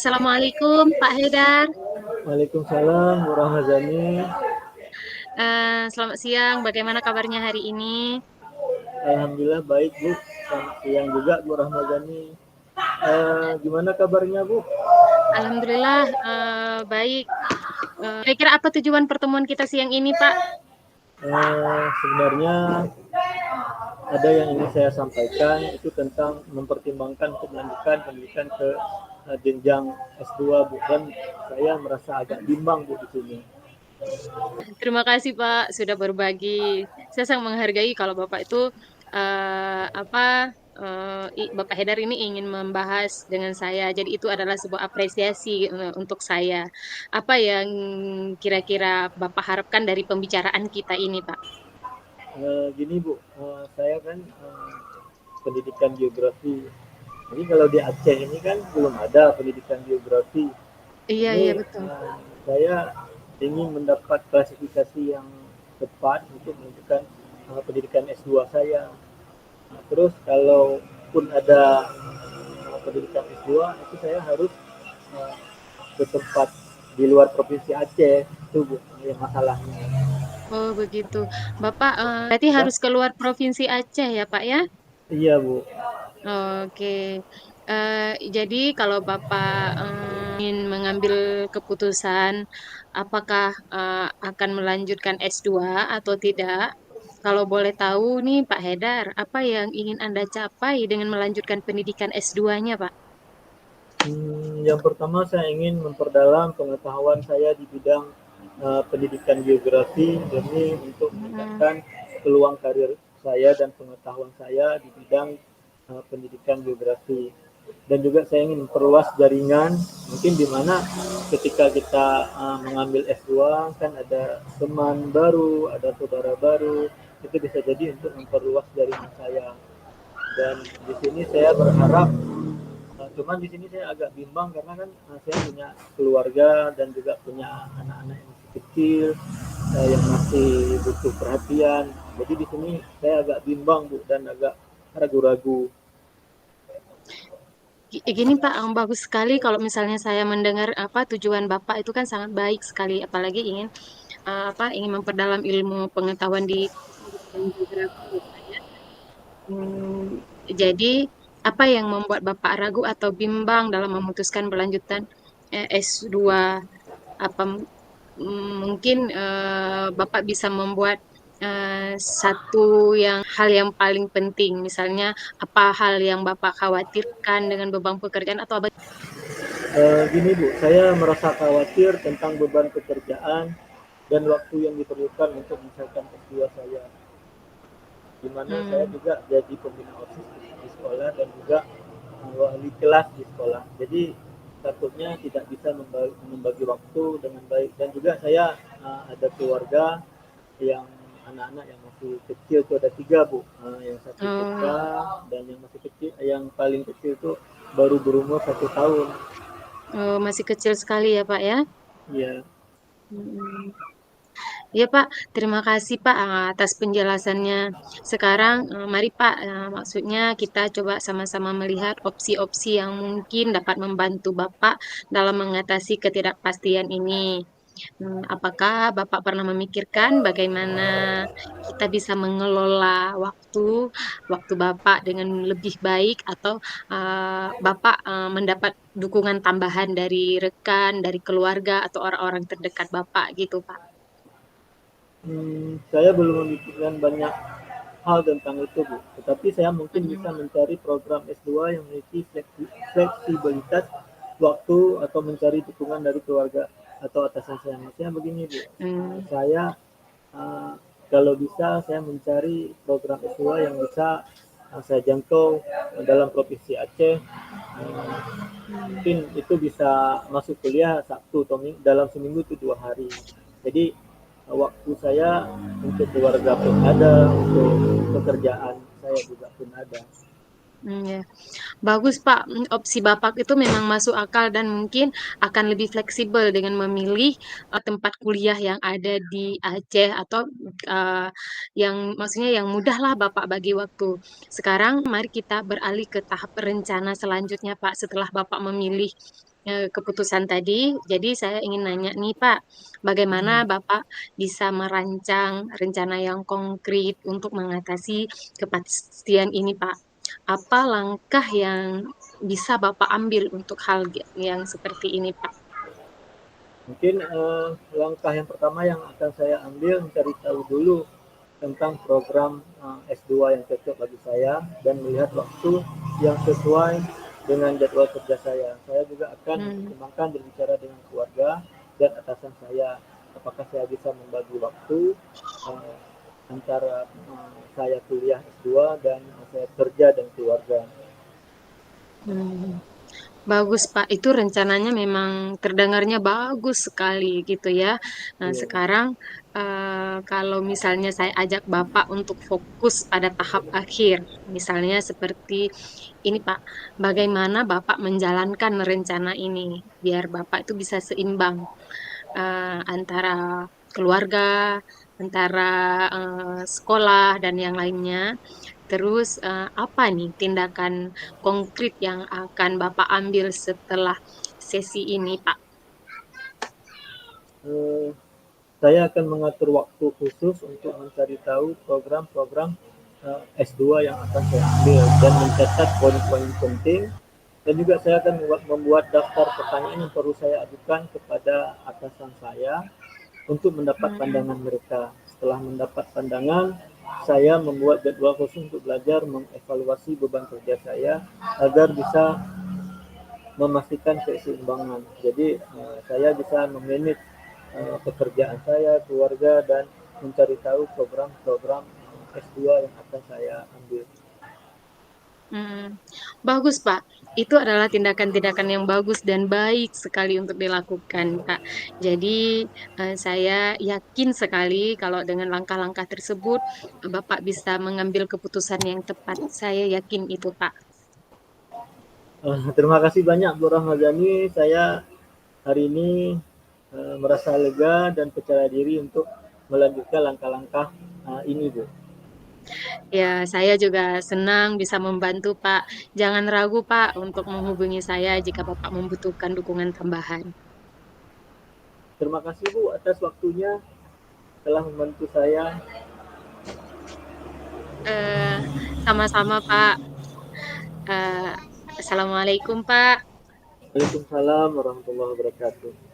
Assalamualaikum Pak Haidar. Waalaikumsalam Bu Rahmazani. Selamat siang, bagaimana kabarnya hari ini? Alhamdulillah baik Bu. Selamat siang juga Bu Rahmazani. Gimana kabarnya Bu? Alhamdulillah, baik. Kira-kira apa tujuan pertemuan kita siang ini, Pak? Sebenarnya ada yang ingin saya sampaikan itu tentang mempertimbangkan untuk melanjutkan pendidikan ke jenjang S2 Bu, dan saya merasa agak bimbang Bu di sini. Terima kasih, Pak, sudah berbagi. Saya sangat menghargai kalau Bapak itu, Bapak Haidar ini ingin membahas dengan saya. Jadi itu adalah sebuah apresiasi, untuk saya. Apa yang kira-kira Bapak harapkan dari pembicaraan kita ini, Pak? Gini Bu, saya kan pendidikan geografi. Jadi kalau di Aceh ini kan belum ada pendidikan geografi. Iya Ini iya, betul. saya ingin mendapat klasifikasi yang tepat untuk menentukan pendidikan S2 saya. Nah, terus kalaupun ada pendidikan S2 itu saya harus uh, bertempat di luar provinsi Aceh, itu Bu yang masalahnya. Oh begitu. Bapak, berarti Dan harus keluar provinsi Aceh ya, Pak, ya? iya Bu. Oke. Jadi kalau Bapak, ingin mengambil keputusan apakah, akan melanjutkan S2 atau tidak, kalau boleh tahu nih Pak Haidar, apa yang ingin Anda capai dengan melanjutkan pendidikan S2-nya, Pak? Yang pertama saya ingin memperdalam pengetahuan saya di bidang pendidikan geografi demi untuk Mhm. meningkatkan peluang karir saya dan pengetahuan saya di bidang pendidikan geografi. Dan juga saya ingin memperluas jaringan, mungkin di mana ketika kita mengambil S2 kan ada teman baru, ada saudara baru, itu bisa jadi untuk memperluas jaringan saya. Dan di sini saya berharap, cuman di sini saya agak bimbang karena kan saya punya keluarga dan juga punya anak-anak yang masih kecil, yang masih butuh perhatian. Jadi di sini saya agak bimbang Bu, dan agak ragu-ragu. Gini Pak, bagus sekali kalau misalnya saya mendengar apa tujuan Bapak itu kan sangat baik sekali, apalagi ingin ingin memperdalam ilmu pengetahuan di pendidikan geografi ya, Pak, ya. Jadi apa yang membuat Bapak ragu atau bimbang dalam memutuskan melanjutkan S2? Apa mungkin Bapak bisa membuat satu hal yang paling penting, misalnya apa hal yang Bapak khawatirkan dengan beban pekerjaan atau apa? Gini Bu, saya merasa khawatir tentang beban pekerjaan dan waktu yang diperlukan untuk menyelesaikan S2 saya. Di mana saya Hmm. juga jadi pembina OSIS di sekolah dan juga wali kelas di sekolah. Jadi takutnya tidak bisa membagi waktu dengan baik, dan juga saya ada keluarga yang anak-anak yang masih kecil itu ada tiga Bu. Yang satu TK, Oh, dan yang masih kecil, yang paling kecil itu baru berumur 1 tahun. oh, masih kecil sekali ya Pak ya. Ya. Hmm. Iya Pak, terima kasih Pak atas penjelasannya. Sekarang mari Pak, maksudnya kita coba sama-sama melihat opsi-opsi yang mungkin dapat membantu Bapak dalam mengatasi ketidakpastian ini. Apakah Bapak pernah memikirkan bagaimana kita bisa mengelola waktu Bapak dengan lebih baik atau Bapak mendapat dukungan tambahan dari rekan, dari keluarga atau orang-orang terdekat Bapak gitu Pak? Saya belum memikirkan banyak hal tentang itu Bu, tetapi saya mungkin bisa Mhm. mencari program S2 yang memiliki fleksibilitas waktu atau mencari dukungan dari keluarga atau atasan saya. Maksudnya begini Bu, Mmm, saya uh, kalau bisa saya mencari program S2 yang bisa saya jangkau dalam provinsi Aceh. Uh, mmm. Mungkin itu bisa masuk kuliah Sabtu atau dalam seminggu itu 2 hari. Jadi waktu saya untuk keluarga pun ada, untuk pekerjaan saya juga pun ada. Ya. Bagus, Pak, opsi Bapak itu memang masuk akal dan mungkin akan lebih fleksibel dengan memilih, tempat kuliah yang ada di Aceh atau, yang maksudnya yang mudahlah Bapak bagi waktu. Sekarang mari kita beralih ke tahap rencana selanjutnya, Pak, setelah Bapak memilih, keputusan tadi. Jadi saya ingin nanya nih Pak, bagaimana Mhm. Bapak bisa merancang rencana yang konkret untuk mengatasi kepastian ini Pak? Apa langkah yang bisa Bapak ambil untuk hal yang seperti ini Pak? Mungkin langkah yang pertama yang akan saya ambil mencari tahu dulu tentang program S2 yang cocok bagi saya dan melihat waktu yang sesuai dengan jadwal kerja saya. Saya juga akan Hmm. mempertimbangkan berbicara dengan keluarga dan atasan saya. Apakah saya bisa membagi waktu uh, antara saya kuliah S2 dan saya kerja dan keluarga. Hmm. Bagus, Pak. Itu rencananya memang terdengarnya bagus sekali gitu ya. Nah, Iya. sekarang kalau misalnya saya ajak Bapak untuk fokus pada tahap akhir, misalnya seperti ini, Pak. Bagaimana Bapak menjalankan rencana ini biar Bapak itu bisa seimbang antara keluarga, antara sekolah dan yang lainnya. Terus apa nih tindakan konkret yang akan Bapak ambil setelah sesi ini, Pak? Eh, saya akan mengatur waktu khusus untuk mencari tahu program-program S2 yang akan saya ambil dan mencatat poin-poin penting dan juga saya akan membuat daftar pertanyaan yang perlu saya ajukan kepada atasan saya untuk mendapat Hmm. pandangan mereka. Setelah mendapat pandangan, saya membuat jadwal khusus untuk belajar mengevaluasi beban kerja saya agar bisa memastikan keseimbangan. Jadi saya bisa memanage pekerjaan saya, keluarga dan mencari tahu program-program S2 yang akan saya ambil. Hmm. Bagus, Pak. Itu adalah tindakan-tindakan yang bagus dan baik sekali untuk dilakukan, Pak. Jadi, saya yakin sekali kalau dengan langkah-langkah tersebut, Bapak bisa mengambil keputusan yang tepat. Saya yakin itu, Pak. Terima kasih banyak Bu Rahmazani. Saya hari ini merasa lega dan percaya diri untuk melanjutkan langkah-langkah ini, Bu. Ya, saya juga senang bisa membantu, Pak. Jangan ragu, Pak, untuk menghubungi saya jika Bapak membutuhkan dukungan tambahan. Terima kasih Bu atas waktunya telah membantu saya. Eh, Sama-sama, Pak. Eh, Assalamualaikum, Pak. Waalaikumsalam warahmatullahi wabarakatuh.